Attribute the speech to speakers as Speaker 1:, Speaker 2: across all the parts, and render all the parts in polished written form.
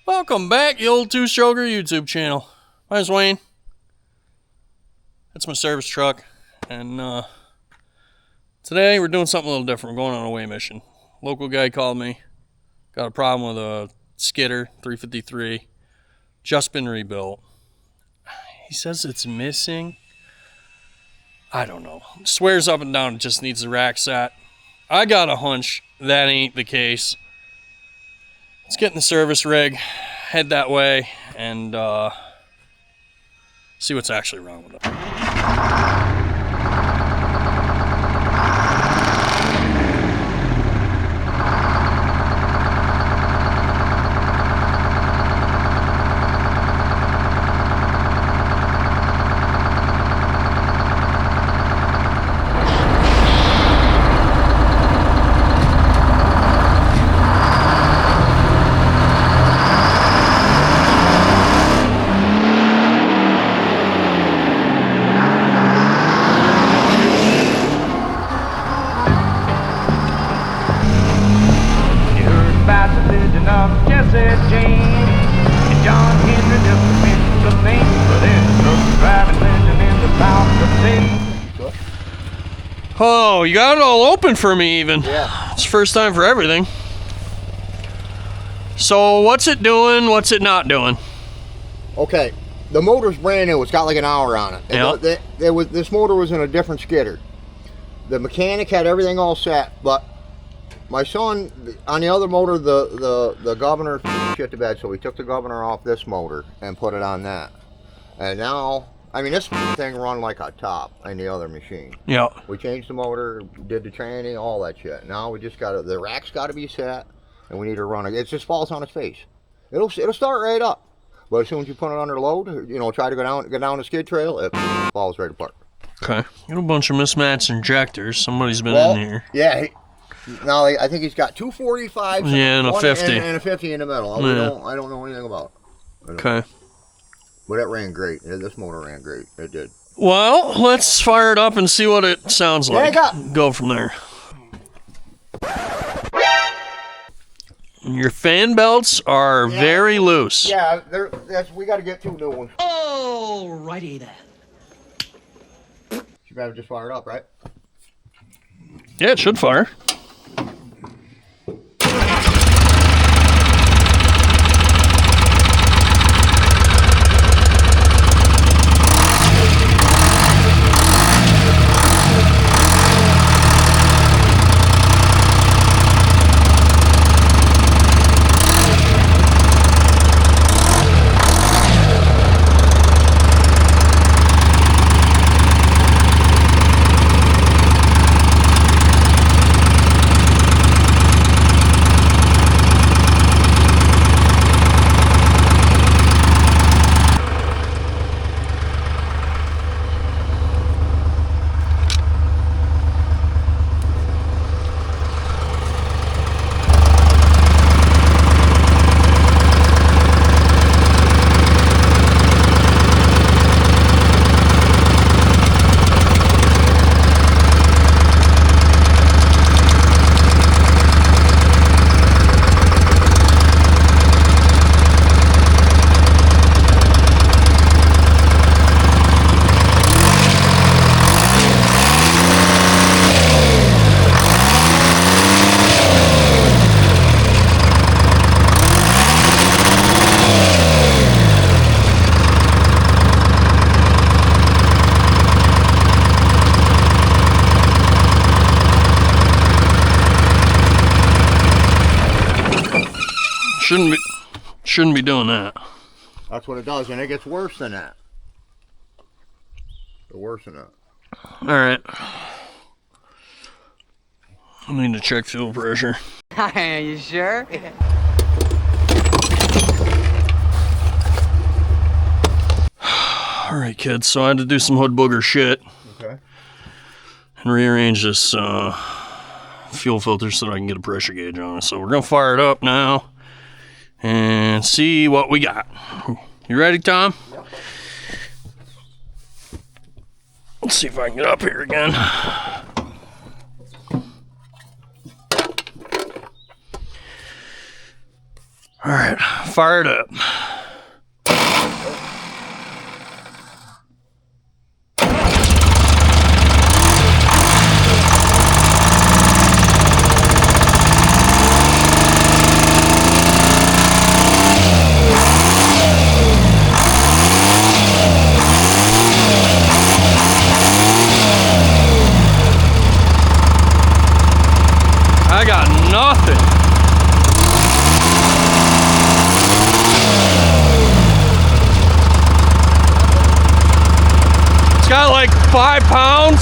Speaker 1: Welcome back, you old two-stroker YouTube channel. My name's Wayne. That's my service truck. And today we're doing something a little different. We're going on a weigh mission. Local guy called me. Got a problem with a Skidder 353. Just been rebuilt. He says it's missing. I don't know. Swears up and down it just needs the rack set. I got a hunch that ain't the case. Let's get in the service rig, head that way, and see what's actually wrong with it. Oh, you got it all open for me even.
Speaker 2: Yeah.
Speaker 1: It's the first time for everything. So what's it doing? What's it not doing?
Speaker 2: Okay, the motor's brand new. It's got like an hour on it.
Speaker 1: Yeah.
Speaker 2: This motor was in a different skidder. The mechanic had everything all set, but my son, on the other motor, the governor shit the bed, so we took the governor off this motor and put it on that. And now, I mean, this thing run like a top in the other machine.
Speaker 1: Yeah.
Speaker 2: We changed the motor, did the training, all that shit. Now we just got the rack's got to be set, and we need to run it. It just falls on its face. It'll start right up, but as soon as you put it under load, you know, try to go down the skid trail, it falls right apart.
Speaker 1: Okay. Got a bunch of mismatched injectors. Somebody's been in here.
Speaker 2: Yeah. Now I think he's got two 45s.
Speaker 1: Yeah, and a 50.
Speaker 2: And a 50 in the middle.
Speaker 1: Yeah.
Speaker 2: I don't know anything about it.
Speaker 1: Okay.
Speaker 2: But it ran great. This motor ran great. It did.
Speaker 1: Well, let's fire it up and see what it sounds like. Go from there. Your fan belts are very loose.
Speaker 2: Yeah, we got to get two new ones.
Speaker 3: Alrighty then.
Speaker 2: You better just fire it up, right?
Speaker 1: Yeah, it should fire. Shouldn't be doing that.
Speaker 2: That's what it does, and it gets worse than that. Worse than that.
Speaker 1: All right. I need to check fuel pressure.
Speaker 3: Are you sure?
Speaker 1: All right, kids. So I had to do some hood booger shit.
Speaker 2: Okay.
Speaker 1: And rearrange this fuel filter so that I can get a pressure gauge on it. So we're gonna fire it up now and see what we got. You ready, Tom?
Speaker 2: Yep.
Speaker 1: Let's see if I can get up here again. All right, fire it up. I got nothing. It's got like 5 pounds.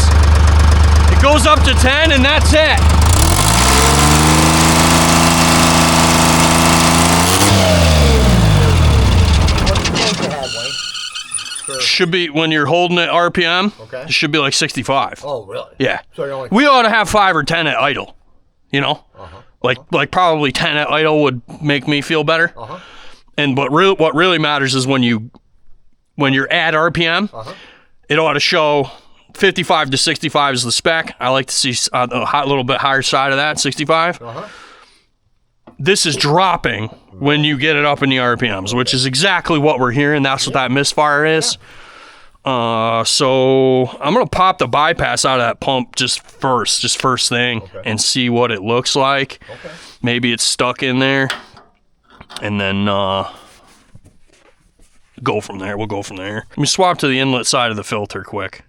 Speaker 1: It goes up to 10 and that's it.
Speaker 2: What's the supposed to have, Wayne?
Speaker 1: Should be, when you're holding it RPM,
Speaker 2: Okay.
Speaker 1: it should be like 65.
Speaker 2: Oh, really?
Speaker 1: Yeah.
Speaker 2: So you're only...
Speaker 1: We ought to have 5 or 10 at idle, you know? Like probably 10 at idle would make me feel better. And what really matters is when you're at RPM, it ought to show 55 to 65 is the spec. I like to see a little bit higher side of that, 65. This is dropping when you get it up in the RPMs, which is exactly what we're hearing. That's what that misfire is. So I'm gonna pop the bypass out of that pump just first thing, and see what it looks like. Maybe it's stuck in there, and then go from there. We'll go from there. Let me swap to the inlet side of the filter quick,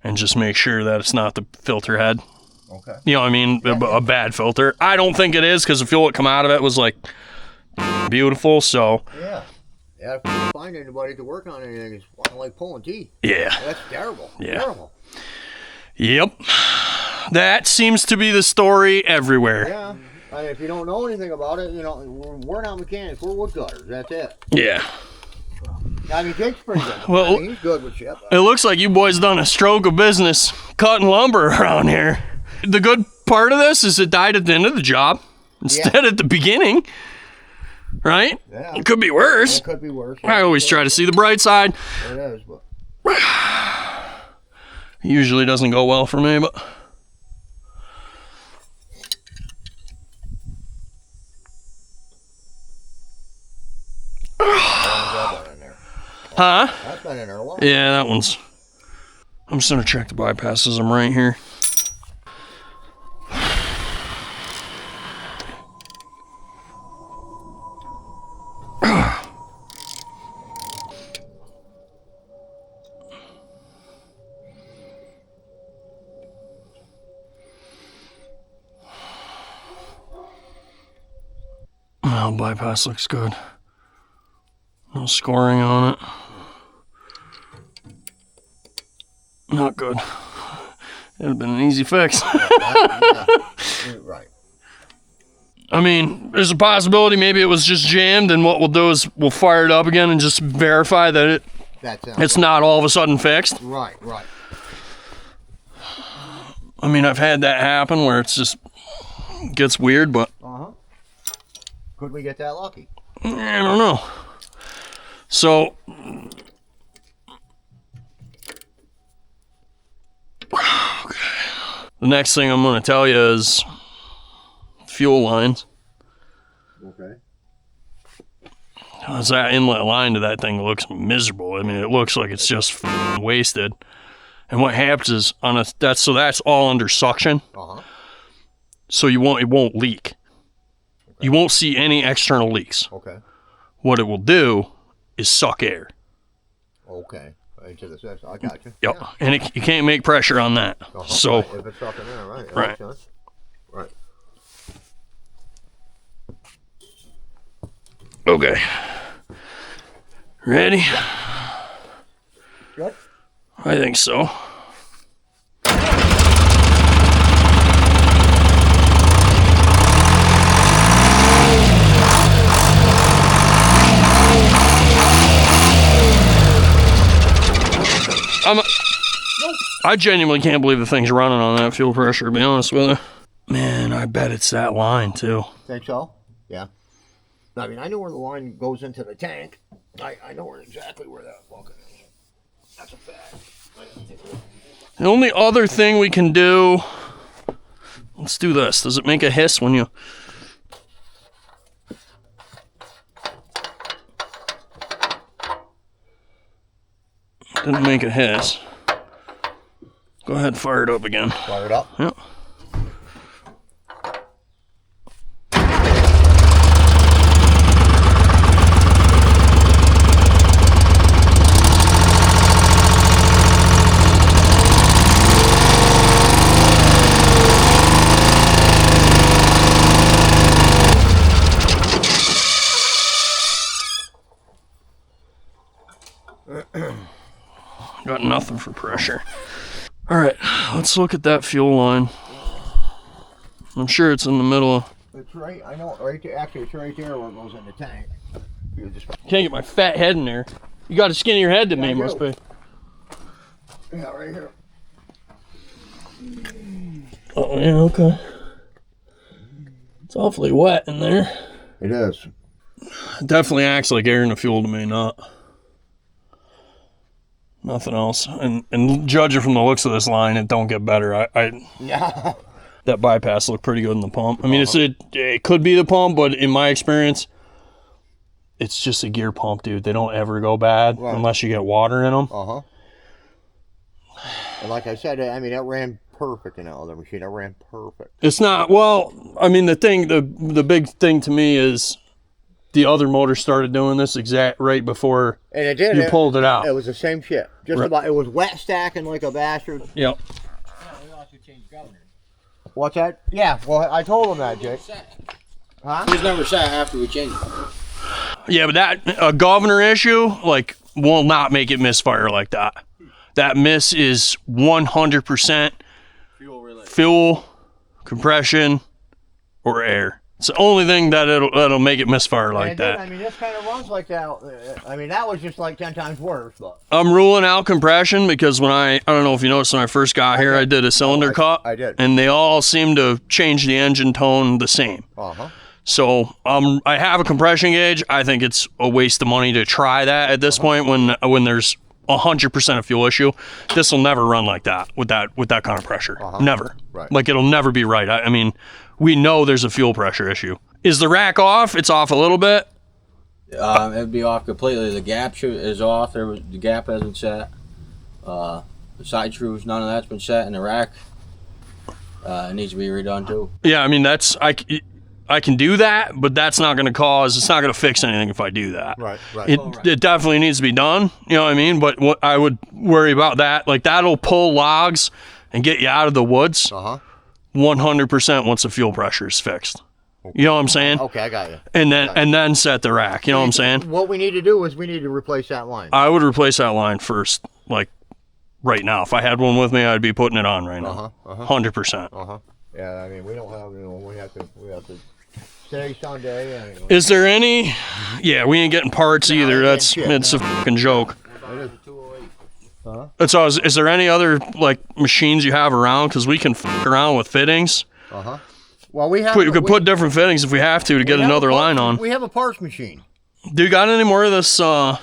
Speaker 1: and just make sure that it's not the filter head.
Speaker 2: Okay.
Speaker 1: You know what I mean? A bad filter. I don't think it is, because the fuel that come out of it was like beautiful. So
Speaker 2: Yeah. Yeah, if you find anybody to work on anything, it's like pulling teeth.
Speaker 1: yeah.
Speaker 2: That's terrible.
Speaker 1: Yeah.
Speaker 2: Terrible.
Speaker 1: Yep. That seems to be the story everywhere.
Speaker 2: Yeah. I mean, if you don't know anything about it, you know, we're not mechanics. We're woodcutters. That's it.
Speaker 1: Yeah.
Speaker 2: I mean, Jake's pretty good.
Speaker 1: Well,
Speaker 2: I mean, he's good with shit.
Speaker 1: It looks like you boys done a stroke of business cutting lumber around here. The good part of this is it died at the end of the job instead at the beginning. Right?
Speaker 2: Yeah.
Speaker 1: It could be worse.
Speaker 2: It could be worse.
Speaker 1: I always try to see the bright side.
Speaker 2: It is, but...
Speaker 1: Usually doesn't go well for me, but... Huh?
Speaker 2: That's been in there a while.
Speaker 1: Yeah, that one's... I'm just gonna check the bypasses. I'm right here. Oh, bypass looks good. No scoring on it. Not good. It'd have been an easy fix.
Speaker 2: Right.
Speaker 1: I mean, there's a possibility maybe it was just jammed, and what we'll do is we'll fire it up again and just verify that it's not all of a sudden fixed.
Speaker 2: Right, right.
Speaker 1: I mean, I've had that happen where it's just gets weird, but
Speaker 2: Could we get that lucky?
Speaker 1: I don't know. So the next thing I'm going to tell you is fuel lines.
Speaker 2: Okay.
Speaker 1: Because that inlet line to that thing looks miserable. I mean, it looks like it's just wasted. And what happens is that's all under suction. So it won't leak. Okay. You won't see any external leaks.
Speaker 2: Okay.
Speaker 1: What it will do is suck air.
Speaker 2: Okay. Into the system. I got you.
Speaker 1: Yep.
Speaker 2: Yeah.
Speaker 1: And you can't make pressure on that. So
Speaker 2: right. If it's up in there, right.
Speaker 1: Right.
Speaker 2: Right.
Speaker 1: Okay. Ready?
Speaker 2: Good?
Speaker 1: I think so. I genuinely can't believe the thing's running on that fuel pressure, to be honest with you. Man, I bet it's that line, too.
Speaker 2: Think so? Yeah. I mean, I know where the line goes into the tank. I know exactly where that bucket is. That's a fact.
Speaker 1: The only other thing we can do... Let's do this. Does it make a hiss when you... Didn't make a hiss. Go ahead and fire it up again.
Speaker 2: Fire it up.
Speaker 1: Yep. Got nothing for pressure. All right, let's look at that fuel line. I'm sure it's in the middle of...
Speaker 2: It's right, I know, right there. Actually, it's right there where it goes in the tank. You just...
Speaker 1: Can't get my fat head in there. You got a skinnier head than me, must be.
Speaker 2: Yeah, right here.
Speaker 1: Oh, yeah, okay. It's awfully wet in there.
Speaker 2: It is.
Speaker 1: It definitely acts like air in the fuel to me, nothing else. And judging from the looks of this line, it don't get better.
Speaker 2: Yeah.
Speaker 1: That bypass looked pretty good in the pump. I mean, it could be the pump, but in my experience, it's just a gear pump, dude. They don't ever go bad unless you get water in them.
Speaker 2: Uh-huh. And like I said, I mean, that ran perfect in that other machine. It ran perfect.
Speaker 1: It's not, well, I mean, the big thing to me is the other motor started doing this exact right before
Speaker 2: and it did,
Speaker 1: you pulled it out.
Speaker 2: It was the same shit. Just about, it was wet stacking like a bastard.
Speaker 1: Yep.
Speaker 3: Yeah, we also changed governor.
Speaker 2: What's that? Yeah, well, I told him that, Jake. Huh?
Speaker 3: He's never sat after we changed it.
Speaker 1: Yeah, but that a governor issue like will not make it misfire like that. That miss is 100%
Speaker 3: Fuel related.
Speaker 1: fuel, compression, or air. It's the only thing that'll make it misfire like that.
Speaker 2: I mean, this kind of runs like that. I mean, that was just like 10 times worse. But
Speaker 1: I'm ruling out compression because when I don't know if you noticed when I first got here, I did a cylinder cut.
Speaker 2: I did.
Speaker 1: And they all seem to change the engine tone the same.
Speaker 2: Uh-huh.
Speaker 1: So I have a compression gauge. I think it's a waste of money to try that at this point when there's 100% of fuel issue. This will never run like that with that kind of pressure. Never.
Speaker 2: Right.
Speaker 1: Like it'll never be right. I mean, we know there's a fuel pressure issue. Is the rack off? It's off a little bit.
Speaker 4: It'd be off completely. The gap is off. The gap hasn't set. The side screws, none of that's been set, and the rack it needs to be redone too.
Speaker 1: Yeah, I mean I can do that, but it's not going to fix anything if I do that.
Speaker 2: Right, right.
Speaker 1: It definitely needs to be done, you know what I mean? But what I would worry about that, like that'll pull logs and get you out of the woods 100% once the fuel pressure is fixed. You know what I'm saying?
Speaker 2: Okay, I got you.
Speaker 1: And then set the rack, you know what I'm saying?
Speaker 2: What we need to do is we need to replace that line.
Speaker 1: I would replace that line first, like right now. If I had one with me, I'd be putting it on right now. 100%.
Speaker 2: Yeah, I mean, we don't have, we have to stay Sunday.
Speaker 1: Is there any? Yeah, we ain't getting parts either. It's a fucking joke. That's all. Is there any other like machines you have around? Because we can fuck around with fittings.
Speaker 2: Well, we have.
Speaker 1: We could put different fittings if we have to get another line on.
Speaker 2: We have a parts machine.
Speaker 1: Do you got any more of this?
Speaker 2: That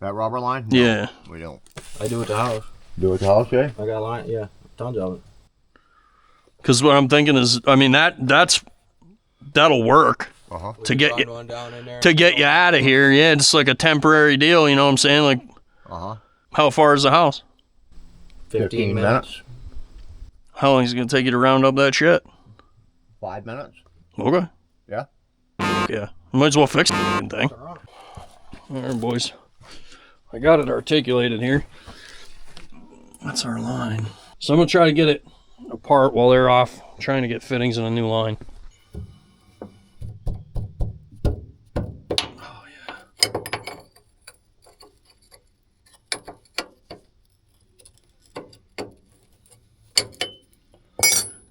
Speaker 2: rubber line? No,
Speaker 1: yeah.
Speaker 2: We don't.
Speaker 4: I do at the house.
Speaker 2: Do it at the house, Jay?
Speaker 4: I got a line. Yeah, tons of it.
Speaker 1: Because what I'm thinking is, I mean that'll work to get you out of here. Yeah, it's like a temporary deal. You know what I'm saying? Like, how far is the house?
Speaker 4: 15 minutes.
Speaker 1: How long is it gonna take you to round up that shit?
Speaker 2: 5 minutes.
Speaker 1: Okay.
Speaker 2: Yeah.
Speaker 1: Yeah. Might as well fix the fucking thing. All right, boys. I got it articulated here. That's our line. So I'm gonna try to get it apart while they're off trying to get fittings in a new line. Oh yeah.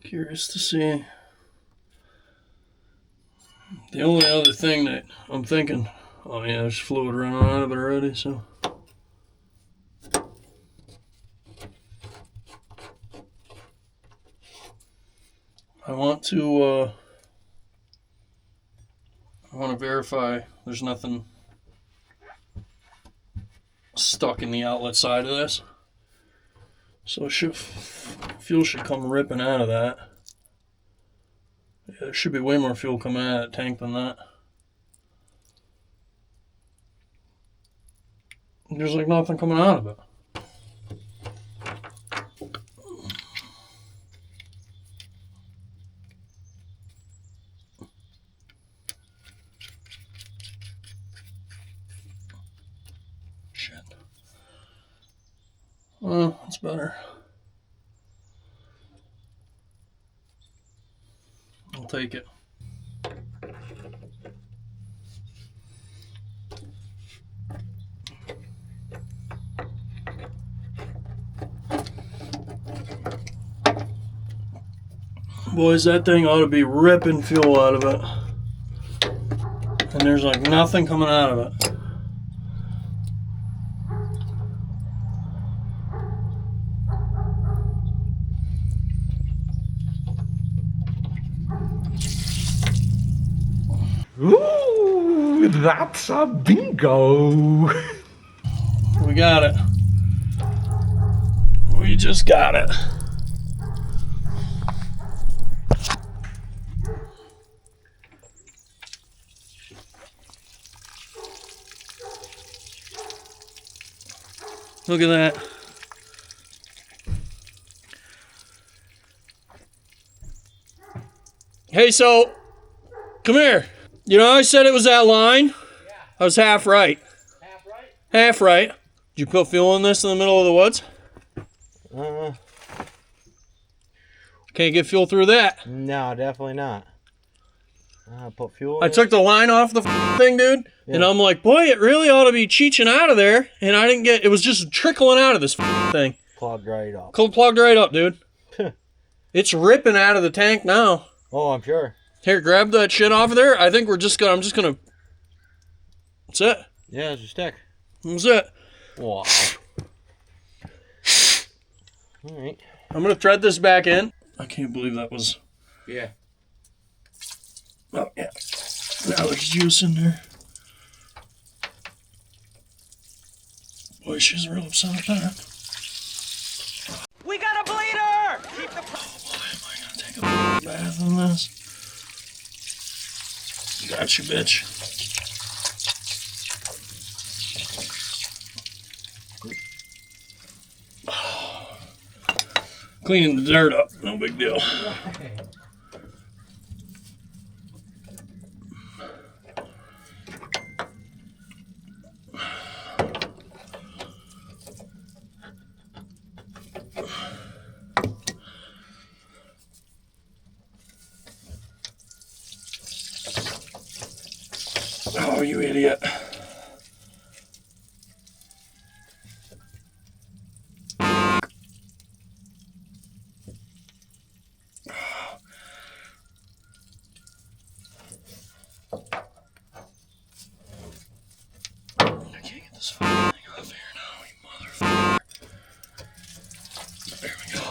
Speaker 1: Curious to see. The only other thing that I'm thinking, oh yeah, there's fluid running out of it already, so. I want to verify there's nothing stuck in the outlet side of this. So fuel should come ripping out of that. Yeah, there should be way more fuel coming out of that tank than that. There's like nothing coming out of it. shit. Oh, that's better. I'll take it. Boys, that thing ought to be ripping fuel out of it. And there's like nothing coming out of it.
Speaker 5: Ooh, that's a bingo.
Speaker 1: We got it. We just got it. Look at that. Hey, so, come here. You know, I said it was that line. Yeah. I was half right.
Speaker 3: Half right?
Speaker 1: Half right. Did you put fuel in this in the middle of the woods? Can't get fuel through that.
Speaker 3: No, definitely not. Put fuel.
Speaker 1: I took the line off the thing, dude, and I'm like, boy, it really ought to be cheeching out of there. And I didn't get. It was just trickling out of this thing.
Speaker 3: Plugged right up.
Speaker 1: Plugged right up, dude. It's ripping out of the tank now.
Speaker 3: Oh, I'm sure.
Speaker 1: Here, grab that shit off of there. I think I'm just gonna. That's it.
Speaker 3: Yeah, it's a stick.
Speaker 1: That's it.
Speaker 3: Wow. All right.
Speaker 1: I'm gonna thread this back in. I can't believe that was.
Speaker 3: Yeah.
Speaker 1: Oh yeah. Now there's juice in there. Boy, she's real upset with that.
Speaker 6: We got a bleeder! Keep the...
Speaker 1: Oh boy, am I gonna take a bath in this? Gotcha, bitch. Cleaning the dirt up, no big deal. Oh, you idiot. I can't get this fucking thing off here now, you motherfucker. There we go.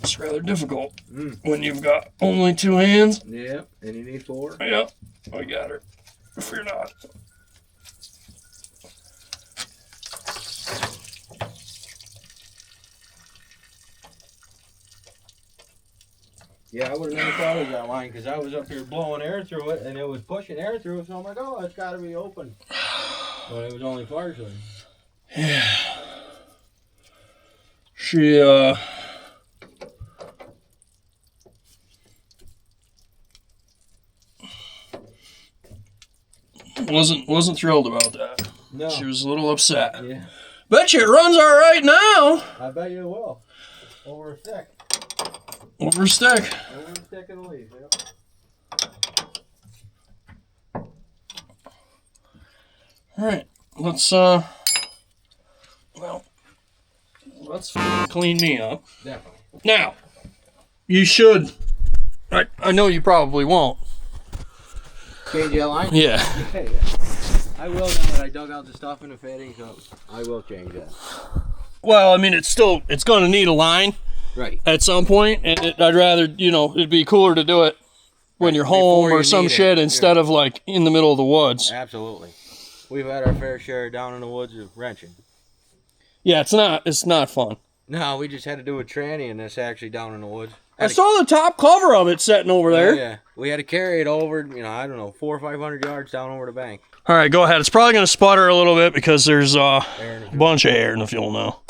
Speaker 1: It's rather difficult when you've got only two hands.
Speaker 3: Yeah, and you need 4.
Speaker 1: Yep, I got her. Fear not.
Speaker 3: Yeah, I would have never thought of that line because I was up here blowing air through it and it was pushing air through it. So I'm like, oh, it's got to be open. But it was only partially.
Speaker 1: Yeah. She, wasn't thrilled about that.
Speaker 3: No.
Speaker 1: She was a little upset.
Speaker 3: Yeah.
Speaker 1: Bet you it runs all right now.
Speaker 3: I bet you it will. Over a stick.
Speaker 1: Over a stick.
Speaker 3: Over a stick and a leaf, yep.
Speaker 1: All right, let's clean me up.
Speaker 3: Definitely.
Speaker 1: Now, you should. I know you probably won't.
Speaker 3: Change that line?
Speaker 1: Yeah.
Speaker 3: Yeah. I will now that I dug out the stuff in the fittings, so I will change that.
Speaker 1: Well, I mean, it's going to need a line
Speaker 3: Right.
Speaker 1: at some point, and I'd rather, it'd be cooler to do it when you're home
Speaker 3: Before
Speaker 1: or
Speaker 3: you
Speaker 1: some
Speaker 3: need it.
Speaker 1: shit instead of like in the middle of the woods.
Speaker 3: Absolutely. We've had our fair share down in the woods of wrenching.
Speaker 1: Yeah, it's not fun.
Speaker 3: No, we just had to do a tranny and this actually down in the woods.
Speaker 1: I saw the top cover of it sitting over there.
Speaker 3: Yeah, we had to carry it over, 400 or 500 yards down over the bank.
Speaker 1: All right, go ahead. It's probably going to sputter a little bit because there's a bunch of air in the fuel now.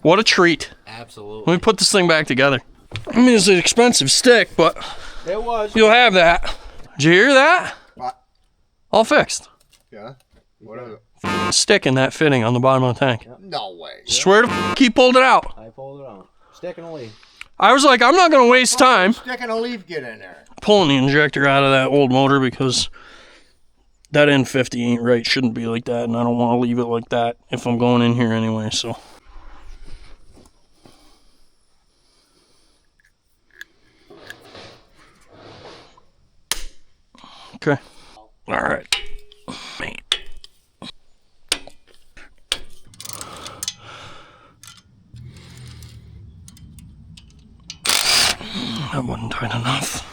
Speaker 1: What a treat.
Speaker 4: Absolutely.
Speaker 1: Let me put this thing back together. I mean, it's an expensive stick, but
Speaker 3: It was.
Speaker 1: you'll have that. Did you hear that?
Speaker 2: What?
Speaker 1: All fixed.
Speaker 2: Yeah. What is it?
Speaker 1: Stick in that fitting on the bottom of the tank.
Speaker 2: No way.
Speaker 1: Swear to f***, he pulled it out.
Speaker 3: I pulled it out. Stick and a leaf.
Speaker 1: I was like, I'm not going to waste time
Speaker 2: Sticking a leaf get in there.
Speaker 1: pulling the injector out of that old motor because that N50 ain't right. Shouldn't be like that, and I don't want to leave it like that if I'm going in here anyway, so. Okay. All right. Man. That wasn't tight enough.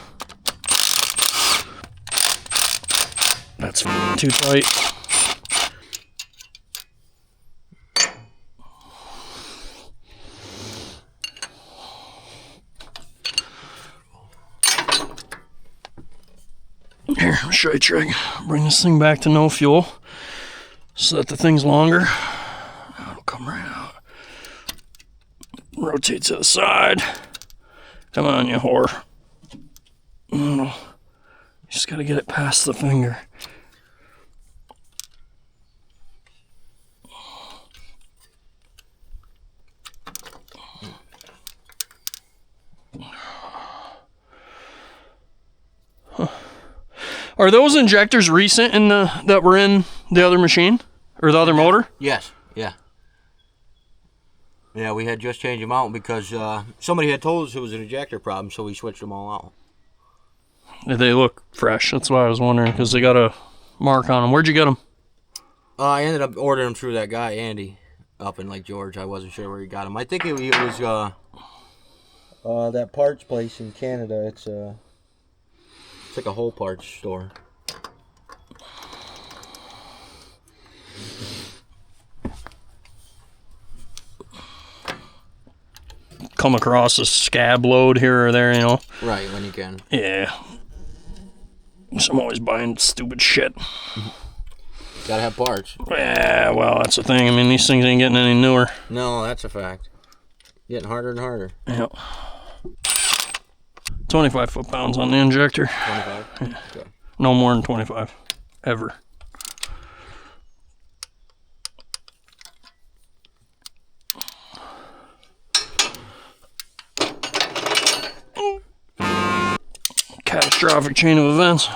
Speaker 1: That's too tight. Here, I'll show you a trick. Bring this thing back to no fuel so that the thing's longer. It'll come right out. Rotate to the side. Come on, you whore. You just gotta get it past the finger. Are those injectors recent in that were in the other machine or the other motor?
Speaker 3: Yes. Yeah. Yeah, we had just changed them out because somebody had told us it was an injector problem, so we switched them all out.
Speaker 1: They look fresh. That's why I was wondering because they got a mark on them. Where'd you get them?
Speaker 3: I ended up ordering them through that guy, Andy, up in Lake George. I wasn't sure where he got them. I think it was that parts place in Canada. It's like a whole parts store.
Speaker 1: Come across a scab load here or there, you know?
Speaker 3: Right, when you can.
Speaker 1: Yeah. So I'm always buying stupid shit.
Speaker 3: Gotta have parts.
Speaker 1: Yeah, well, that's the thing. I mean, these things ain't getting any newer.
Speaker 3: No, that's a fact. Getting harder and harder.
Speaker 1: Yep. 25 foot-pounds on the injector.
Speaker 3: 25?
Speaker 1: Yeah.
Speaker 3: Okay.
Speaker 1: No more than 25. Ever. Catastrophic chain of events.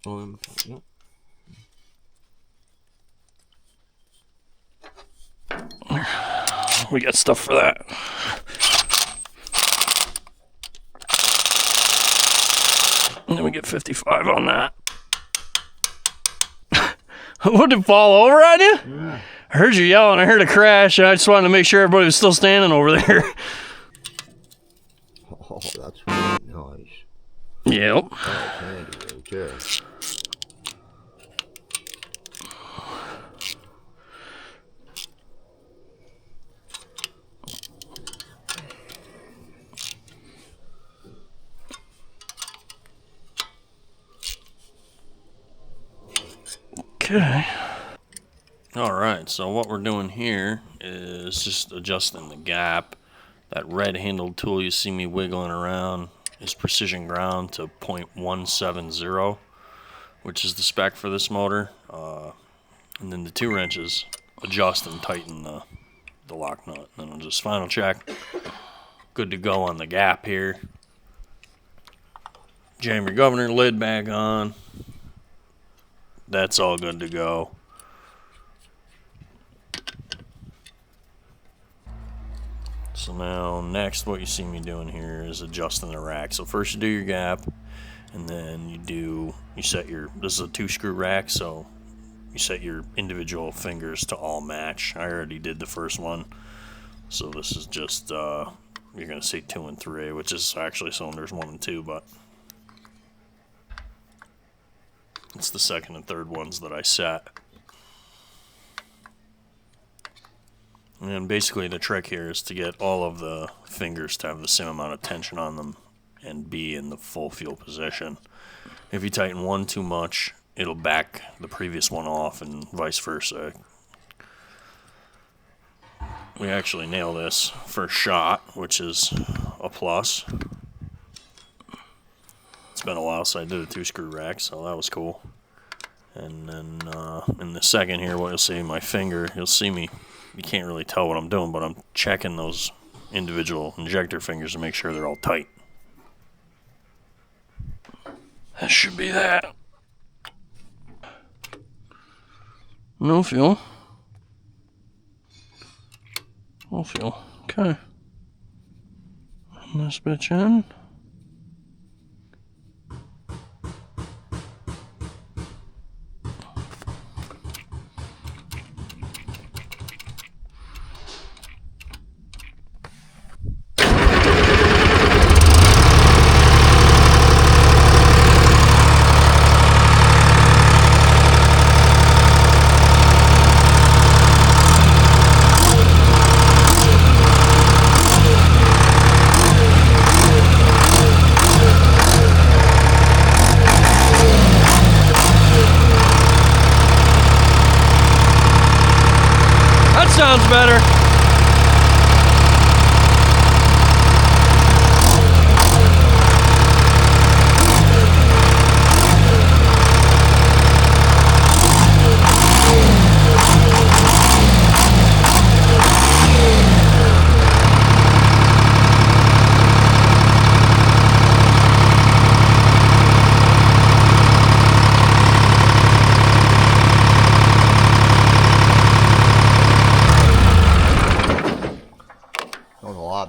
Speaker 3: Yep.
Speaker 1: We got stuff for that. And then we get 55 on that. Would it fall over on you?
Speaker 3: Yeah.
Speaker 1: I heard you yelling. I heard a crash. And I just wanted to make sure everybody was still standing over there.
Speaker 2: Oh, that's really nice.
Speaker 1: Yep.
Speaker 2: That's handy right there.
Speaker 1: Okay. All right, so what we're doing here is just adjusting the gap. That red handled tool you see me wiggling around is precision ground to 0.170, which is the spec for this motor. And then the 2 wrenches adjust and tighten the lock nut. Then we'll just final check. Good to go on the gap here. Jam your governor lid back on. That's all good to go. So now next what you see me doing here is adjusting the rack. So first you do your gap, and then you set your, this is a 2-screw rack, so you set your individual fingers to all match. I already did the first one. So this is just, you're gonna see 2 and 3, which is actually cylinders 1 and 2, but it's the second and third ones that I set. And basically the trick here is to get all of the fingers to have the same amount of tension on them and be in the full fuel position. If you tighten one too much, it'll back the previous one off and vice versa. we actually nail this first shot, which is a plus. It's been a while since I did a 2-screw rack, so that was cool. And then in the second here, what you'll see, my finger, you'll see me, you can't really tell what I'm doing, but I'm checking those individual injector fingers to make sure they're all tight. That should be that. No fuel. No fuel. Okay. Run this bitch in. Sounds better.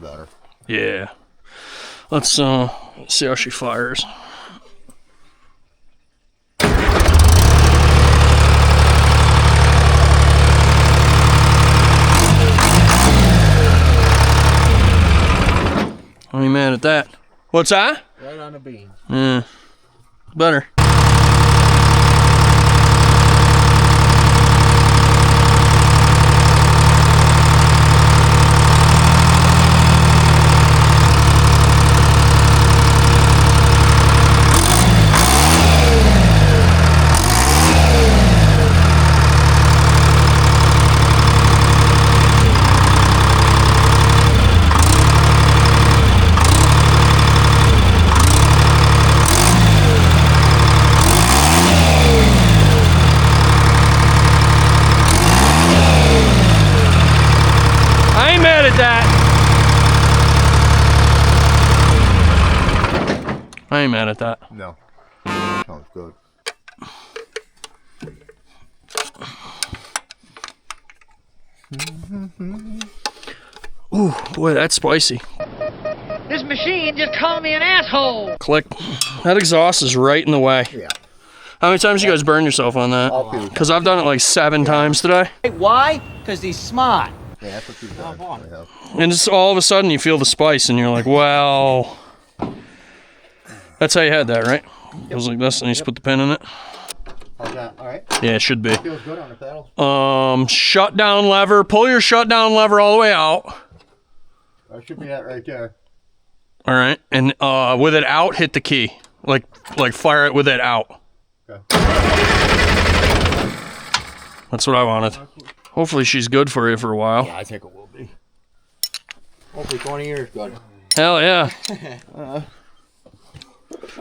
Speaker 2: Better.
Speaker 1: Yeah. Let's see how she fires. I ain't mad at that. What's that?
Speaker 3: Right on the beam.
Speaker 1: Yeah. Better. I ain't mad at that.
Speaker 2: No. Sounds good.
Speaker 1: Ooh, boy, that's spicy.
Speaker 6: This machine just called me an asshole.
Speaker 1: Click. That exhaust is right in the way.
Speaker 2: Yeah.
Speaker 1: How many times you guys burn yourself on that? Because I've done it like 7 times today.
Speaker 6: Why? Because he's smart.
Speaker 2: Yeah, that's what you've done.
Speaker 1: And just all of a sudden you feel the spice and you're like, well, that's how you had that, right? It was like this and you just put the pin in it.
Speaker 2: How's that? All right.
Speaker 1: Yeah, it should be.
Speaker 2: Feels good on the pedals.
Speaker 1: Shutdown lever. Pull your shutdown lever all the way out.
Speaker 2: That should be that right there.
Speaker 1: All right, and with it out, hit the key. Like fire it with it out.
Speaker 2: Okay.
Speaker 1: That's what I wanted. Hopefully she's good for you for a while.
Speaker 2: Yeah, I think it will be. Hopefully 20 years good.
Speaker 1: Hell yeah.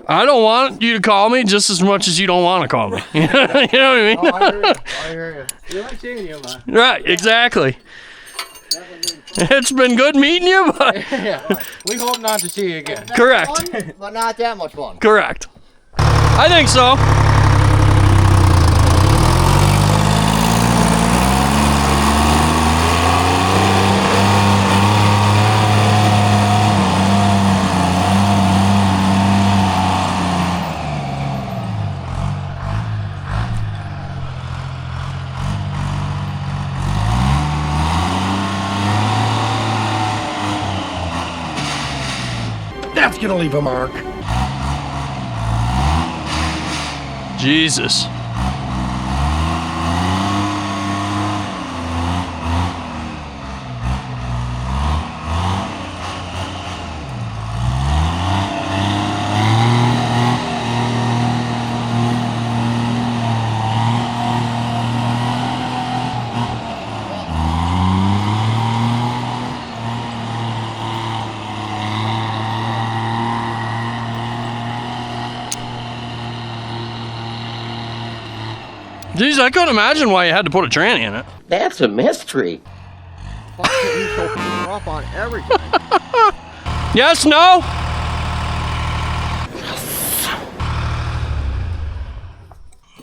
Speaker 1: I don't want you to call me just as much as you don't want to call me. You know what I mean?
Speaker 2: Oh, I hear you.
Speaker 3: We like seeing you, man.
Speaker 1: Right, exactly. It's been good meeting you, but
Speaker 3: Yeah. We hope not to see you again.
Speaker 1: correct.
Speaker 2: Fun, but not that much fun.
Speaker 1: Correct. I think so.
Speaker 5: That's gonna leave a mark.
Speaker 1: Jesus. Geez, I couldn't imagine why you had to put a tranny in it.
Speaker 6: That's a mystery.
Speaker 2: Fuck, he's so rough on everything.
Speaker 1: Yes, no?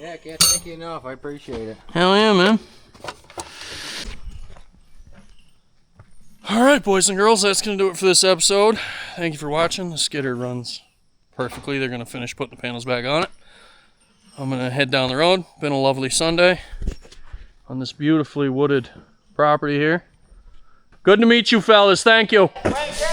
Speaker 4: Yeah, I can't thank you enough. I appreciate it.
Speaker 1: Hell yeah, man. All right, boys and girls, that's going to do it for this episode. Thank you for watching. The skidder runs perfectly. They're going to finish putting the panels back on it. I'm going to head down the road. Been a lovely Sunday on this beautifully wooded property here. Good to meet you, fellas. Thank you.
Speaker 6: Right there.